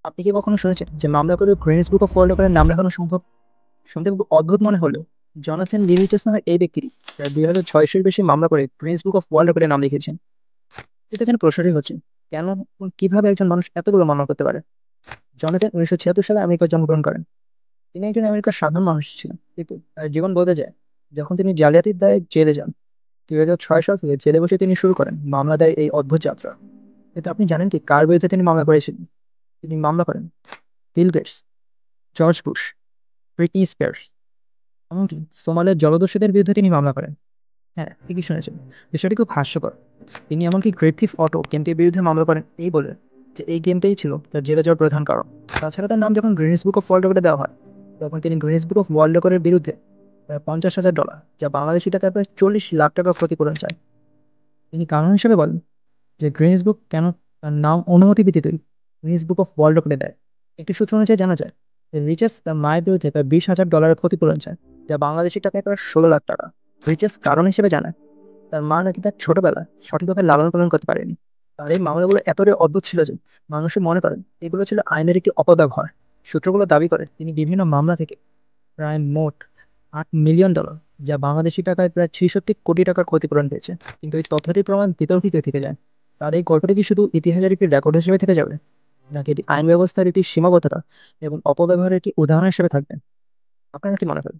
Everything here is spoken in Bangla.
আপনি কি কখনো শুনেছেন যে মামলা করে গ্রিনিস বুক অফ ওয়ার্ল্ড রেকর্ডের নাম লেখানো সম্ভব? শুনতে খুব অদ্ভুত মনে হলেও জনাথন লিভিচেস নামের এই ব্যক্তি প্রায় ২,৬০০-এর বেশি মামলা করে গ্রিনিস বুক অফ ওয়ার্ল্ড রেকর্ডের নাম লিখেছেন। কিন্তু এখানে প্রশ্নটাই হচ্ছে, কেন এবং কিভাবে একজন মানুষ এতগুলো মামলা করতে পারে? জনাথন ১৯৭৬ সালে আমেরিকায় জন্মগ্রহণ করেন। তিনি একজন আমেরিকার সাধারণ মানুষ ছিলেন, কিন্তু তার জীবন বদলে যায় যখন তিনি জালিয়াতির দায়ে জেলে যান। ২০০৬ সাল থেকে জেলে বসে তিনি শুরু করেন মামলা দায়ের এই অদ্ভুত যাত্রা। কিন্তু আপনি জানেন কি কার বিরুদ্ধে তিনি মামলা করেছিলেন? তিনি মামলা করেন Bill Gates, George Bush, Britney Spears, এমনকি সোমালিয়ার জলদস্যুদের বিরুদ্ধে তিনি মামলা করেন। হ্যাঁ, ঠিকই শুনেছেন। বিষয়টি খুব হাস্যকর। তিনি এমনকি গ্রেট থিফ অটো গেমটির বিরুদ্ধে মামলা করেন এই বলে যে এই গেমটাই ছিল তার জেলে যাওয়ার প্রধান কারণ। তাছাড়া তার নাম যখন গ্রিনিস বুক অফ ওয়ার্ল্ড রেকর্ডে দেওয়া হয়, তখন তিনি গ্রিনিস বুক অফ ওয়ার্ল্ড রেকর্ডের বিরুদ্ধে প্রায় $৫০,০০০, যা বাংলাদেশী টাকায় প্রায় ৪০ লাখ টাকা ক্ষতিপূরণ চায়। তিনি কারণ হিসেবে বলেন যে গ্রিনিস বুক কেন তার নাম অনুমতি ব্যতীত গ্রিনিস বুক অফ ওয়ার্ল্ড রেকর্ডে দেয়। একটি সূত্র অনুযায়ী জানা যায় যে রিচেস তার মায়ের বিরুদ্ধে প্রায় $২০,০০০ ক্ষতিপূরণ চায়, যা বাংলাদেশী টাকায় প্রায় ১৬ লাখ টাকা। রিচেস কারণ হিসেবে জানায় তার মা নাকি তার ছোটবেলায় সঠিকভাবে লালন পালন করতে পারেনি। আর এই মামলাগুলো এতটাই অদ্ভুত ছিল যে মানুষে মনে করেন এগুলো ছিল আইনের একটি অপব্যবহার। সূত্রগুলো দাবি করে তিনি বিভিন্ন মামলা থেকে প্রায় মোট $৮ মিলিয়ন, যা বাংলাদেশী টাকায় প্রায় ৬৬ কোটি টাকার ক্ষতিপূরণ পেয়েছে। কিন্তু এই তথ্যটির প্রমাণ বিতর্কিত থেকে যায়। তার এই গল্পটি কি শুধু ইতিহাসের একটি রেকর্ড হিসেবে থেকে যাবে, নাকি এটি আইন ব্যবস্থার একটি সীমাবদ্ধতা এবং অপব্যবহারের একটি উদাহরণ হিসেবে থাকবে? আপনারা কি মনে করেন?